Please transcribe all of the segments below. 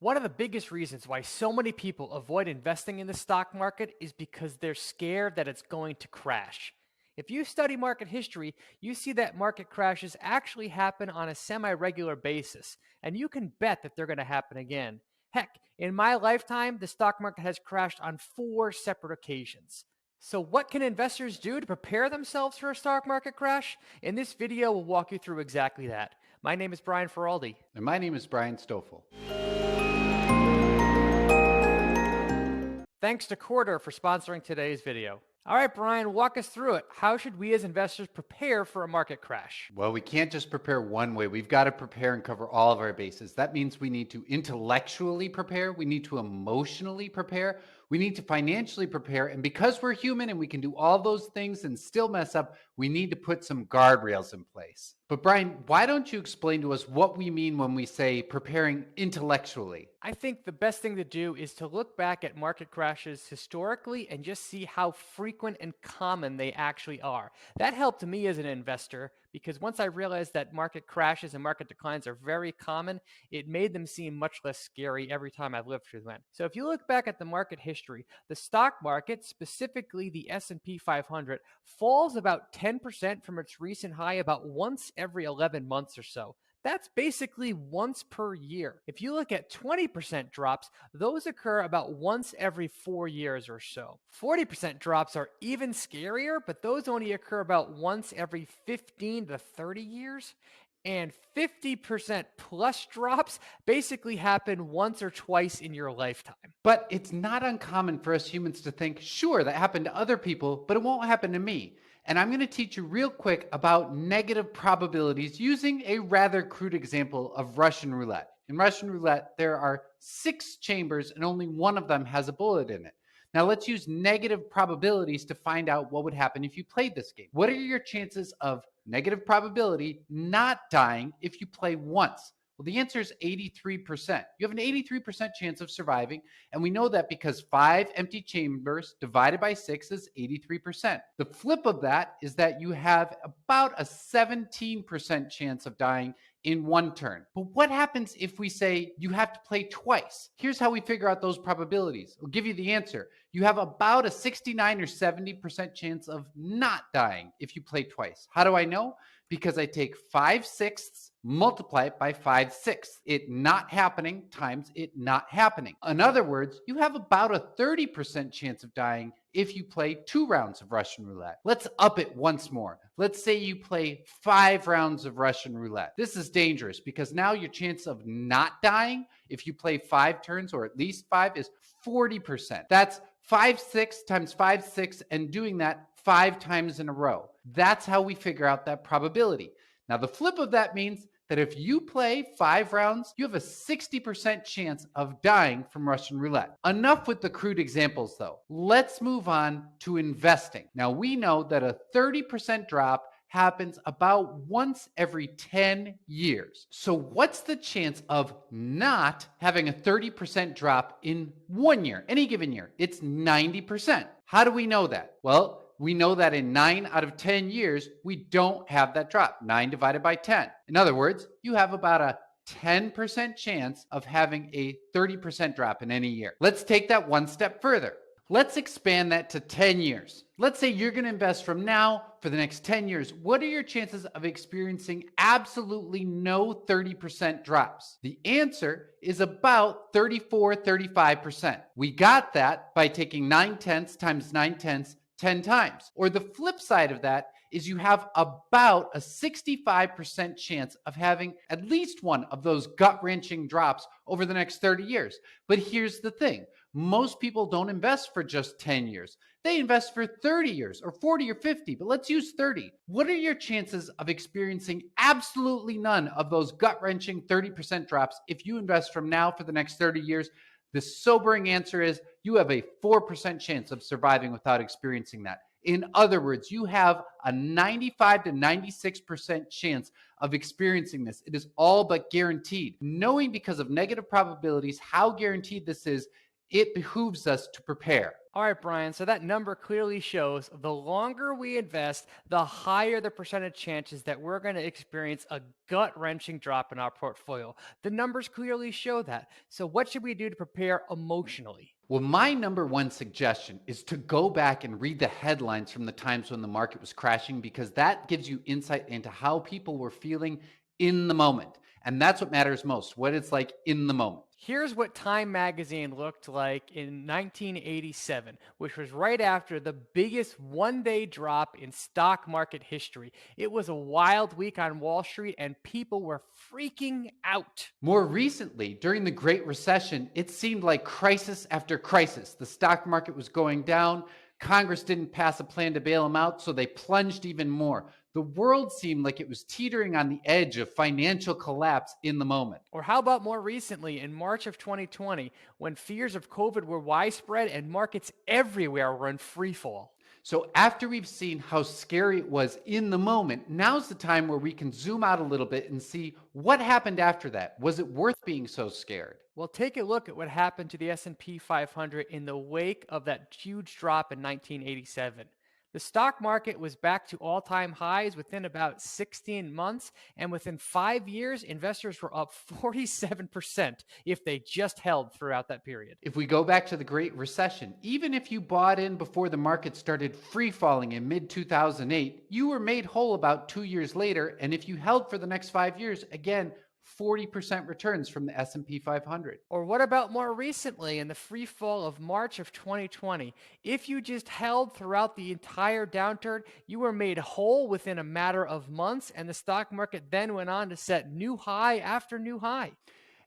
One of the biggest reasons why so many people avoid investing in the stock market is because they're scared that it's going to crash. If you study market history, you see that market crashes actually happen on a semi regular basis, and you can bet that they're going to happen again. Heck, in my lifetime, the stock market has crashed on 4 separate occasions. So, what can investors do to prepare themselves for a stock market crash? In this video, we'll walk you through exactly that. My name is Brian Feroldi. And my name is Brian Stoffel. Thanks to Quarter for sponsoring today's video. All right, Brian, walk us through it. How should we as investors prepare for a market crash? Well, we can't just prepare one way. We've got to prepare and cover all of our bases. That means we need to intellectually prepare. We need to emotionally prepare. We need to financially prepare. And because we're human and we can do all those things and still mess up, we need to put some guardrails in place. But Brian, why don't you explain to us what we mean when we say preparing intellectually? I think the best thing to do is to look back at market crashes historically and just see how frequent and common they actually are. That helped me as an investor because once I realized that market crashes and market declines are very common, it made them seem much less scary every time I lived through them. So if you look back at the market history, the stock market, specifically the S&P 500, falls about 10% from its recent high about once every 11 months or so. That's basically once per year. If you look at 20% drops, those occur about once every 4 years or so. 40% drops are even scarier, but those only occur about once every 15 to 30 years. And 50% plus drops basically happen once or twice in your lifetime. But it's not uncommon for us humans to think, sure, that happened to other people, but it won't happen to me. And I'm going to teach you real quick about negative probabilities using a rather crude example of Russian roulette. In Russian roulette, there are 6 chambers and only one of them has a bullet in it. Now let's use negative probabilities to find out what would happen if you played this game. What are your chances of negative probability not dying if you play once? Well, the answer is 83%. You have an 83% chance of surviving, and we know that because 5 empty chambers divided by 6 is 83%. The flip of that is that you have about a 17% chance of dying in one turn. But what happens if we say you have to play twice? Here's how we figure out those probabilities. I'll give you the answer. You have about a 69 or 70% chance of not dying if you play twice. How do I know? Because I take 5/6, multiply it by 5/6. It not happening times it not happening. In other words, you have about a 30% chance of dying if you play 2 rounds of Russian roulette. Let's up it once more. Let's say you play 5 rounds of Russian roulette. This is dangerous because now your chance of not dying if you play 5 turns or at least 5 is 40%. That's 5/6 times 5/6 and doing that 5 times in a row. That's how we figure out that probability. Now, the flip of that means that if you play 5 rounds, you have a 60% chance of dying from Russian roulette. Enough with the crude examples, though. Let's move on to investing. Now, we know that a 30% drop happens about once every 10 years. So what's the chance of not having a 30% drop in 1 year, any given year? It's 90%. How do we know that? Well, we know that in 9 out of 10 years, we don't have that drop. 9 divided by 10. In other words, you have about a 10% chance of having a 30% drop in any year. Let's take that one step further. Let's expand that to 10 years. Let's say you're going to invest from now for the next 10 years. What are your chances of experiencing absolutely no 30% drops? The answer is about 34, 35%. We got that by taking 9/10 times 9/10 10 times. Or the flip side of that is you have about a 65% chance of having at least one of those gut-wrenching drops over the next 30 years. But here's the thing. Most people don't invest for just 10 years. They invest for 30 years or 40 or 50, but let's use 30. What are your chances of experiencing absolutely none of those gut-wrenching 30% drops if you invest from now for the next 30 years? The sobering answer is you have a 4% chance of surviving without experiencing that. In other words, you have a 95 to 96% chance of experiencing this. It is all but guaranteed. Knowing because of negative probabilities how guaranteed this is It behooves us to prepare. All right, Brian. So that number clearly shows the longer we invest, the higher the percentage chances that we're going to experience a gut wrenching drop in our portfolio. The numbers clearly show that. So, what should we do to prepare emotionally? Well, my number one suggestion is to go back and read the headlines from the times when the market was crashing, because that gives you insight into how people were feeling in the moment. And that's what matters most, what it's like in the moment. Here's what Time magazine looked like in 1987, which was right after the biggest one day drop in stock market history. It was a wild week on Wall Street, and people were freaking out. More recently, during the Great Recession, it seemed like crisis after crisis. The stock market was going down. Congress didn't pass a plan to bail them out, so they plunged even more. The world seemed like it was teetering on the edge of financial collapse in the moment. Or how about more recently in March of 2020, when fears of COVID were widespread and markets everywhere were in free fall? So, after we've seen how scary it was in the moment, now's the time where we can zoom out a little bit and see what happened after that. Was it worth being so scared? Well, take a look at what happened to the S&P 500 in the wake of that huge drop in 1987. The stock market was back to all-time highs within about 16 months, and within 5 years, investors were up 47% if they just held throughout that period. If we go back to the Great Recession, even if you bought in before the market started free falling in mid 2008, you were made whole about 2 years later. And if you held for the next 5 years, again, 40% returns from the S&P 500. Or what about more recently in the free fall of March of 2020? If you just held throughout the entire downturn, you were made whole within a matter of months, and the stock market then went on to set new high after new high.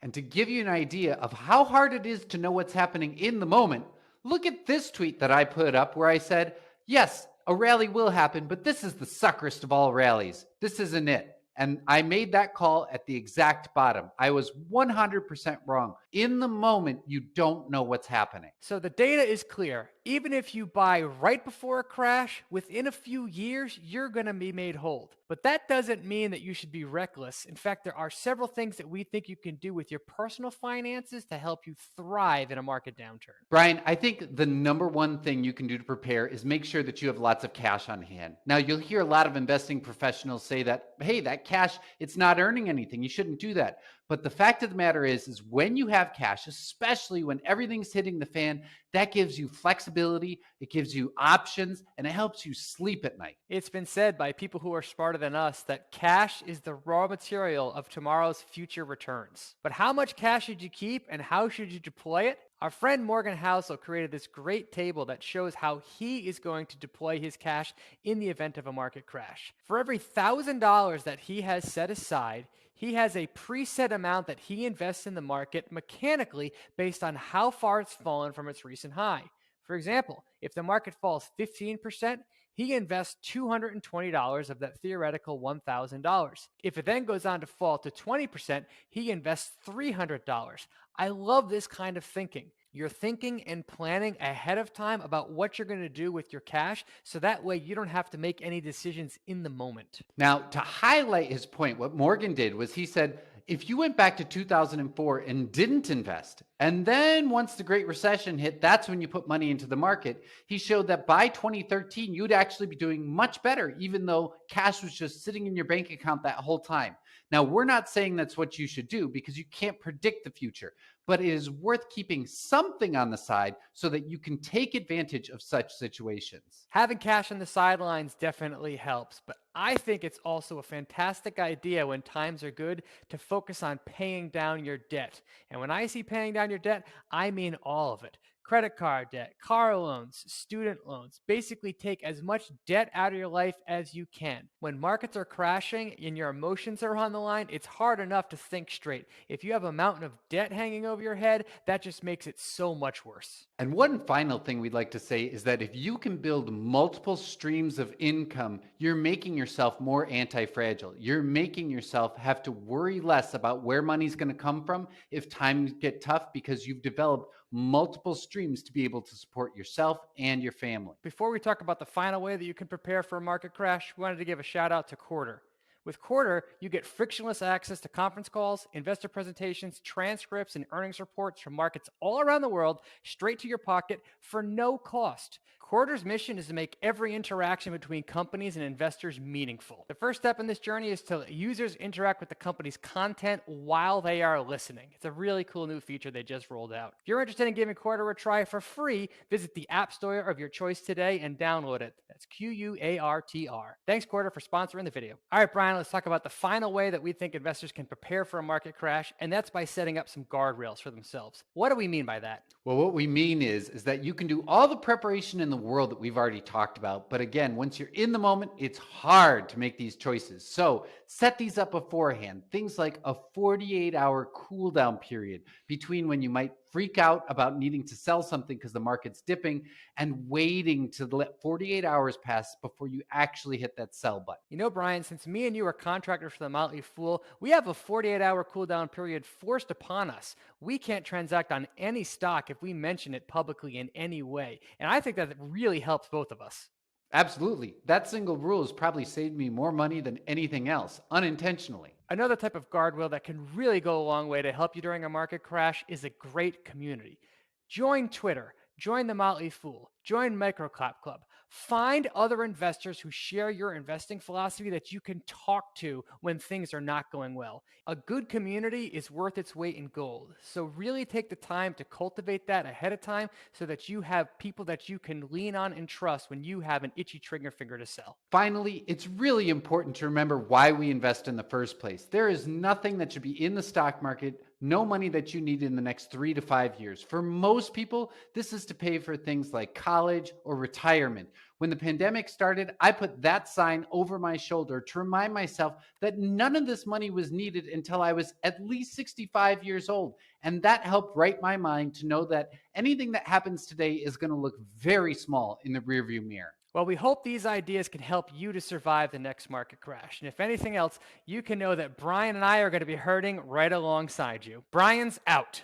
And to give you an idea of how hard it is to know what's happening in the moment, look at this tweet that I put up where I said, yes, a rally will happen, but this is the suckerest of all rallies. This isn't it. And I made that call at the exact bottom. I was 100% wrong. In the moment, you don't know what's happening. So the data is clear. Even if you buy right before a crash, within a few years, you're going to be made whole. But that doesn't mean that you should be reckless. In fact, there are several things that we think you can do with your personal finances to help you thrive in a market downturn. Brian, I think the number one thing you can do to prepare is make sure that you have lots of cash on hand. Now, you'll hear a lot of investing professionals say that, hey, that cash, it's not earning anything. You shouldn't do that. But the fact of the matter is when you have cash, especially when everything's hitting the fan, that gives you flexibility, it gives you options, and it helps you sleep at night. It's been said by people who are smarter than us that cash is the raw material of tomorrow's future returns. But how much cash should you keep and how should you deploy it? Our friend Morgan Housel created this great table that shows how he is going to deploy his cash in the event of a market crash. For every $1,000 that he has set aside, he has a preset amount that he invests in the market mechanically based on how far it's fallen from its recent high. For example, if the market falls 15%, he invests $220 of that theoretical $1,000. If it then goes on to fall to 20%, he invests $300. I love this kind of thinking. You're thinking and planning ahead of time about what you're going to do with your cash, so that way you don't have to make any decisions in the moment. Now, to highlight his point, what Morgan did was he said, if you went back to 2004 and didn't invest, and then once the Great Recession hit, that's when you put money into the market, he showed that by 2013, you'd actually be doing much better, even though cash was just sitting in your bank account that whole time. Now, we're not saying that's what you should do because you can't predict the future, but it is worth keeping something on the side so that you can take advantage of such situations. Having cash on the sidelines definitely helps, but I think it's also a fantastic idea when times are good to focus on paying down your debt. And when I see paying down your debt, I mean all of it. Credit card debt, car loans, student loans. Basically, take as much debt out of your life as you can. When markets are crashing and your emotions are on the line, it's hard enough to think straight. If you have a mountain of debt hanging over your head, that just makes it so much worse. And one final thing we'd like to say is that if you can build multiple streams of income, you're making yourself more anti-fragile. You're making yourself have to worry less about where money's going to come from if times get tough because you've developed multiple streams to be able to support yourself and your family. Before we talk about the final way that you can prepare for a market crash, we wanted to give a shout out to Quarter. With Quarter, you get frictionless access to conference calls, investor presentations, transcripts, and earnings reports from markets all around the world straight to your pocket for no cost. Quarter's mission is to make every interaction between companies and investors meaningful. The first step in this journey is to let users interact with the company's content while they are listening. It's a really cool new feature they just rolled out. If you're interested in giving Quarter a try for free, visit the App Store of your choice today and download it. That's QUARTR. Thanks, Quarter, for sponsoring the video. All right, Brian, let's talk about the final way that we think investors can prepare for a market crash, and that's by setting up some guardrails for themselves. What do we mean by that? Well, what we mean is that you can do all the preparation in the world that we've already talked about. But again, once you're in the moment, it's hard to make these choices. So set these up beforehand. Things like a 48-hour cool down period between when you might freak out about needing to sell something because the market's dipping and waiting to let 48 hours pass before you actually hit that sell button. You know, Brian, since me and you are contractors for the Motley Fool, we have a 48-hour cooldown period forced upon us. We can't transact on any stock if we mention it publicly in any way. And I think that it really helps both of us. Absolutely. That single rule has probably saved me more money than anything else, unintentionally. Another type of guardrail that can really go a long way to help you during a market crash is a great community. Join Twitter, join the Motley Fool, join Microcap Club. Find other investors who share your investing philosophy that you can talk to when things are not going well. A good community is worth its weight in gold. So really take the time to cultivate that ahead of time so that you have people that you can lean on and trust when you have an itchy trigger finger to sell. Finally, it's really important to remember why we invest in the first place. There is nothing that should be in the stock market, no money that you need in the next 3 to 5 years. For most people, this is to pay for things like college or retirement. When the pandemic started, I put that sign over my shoulder to remind myself that none of this money was needed until I was at least 65 years old. And that helped right my mind to know that anything that happens today is going to look very small in the rearview mirror. Well, we hope these ideas can help you to survive the next market crash. And if anything else, you can know that Brian and I are going to be hurting right alongside you. Brian's out.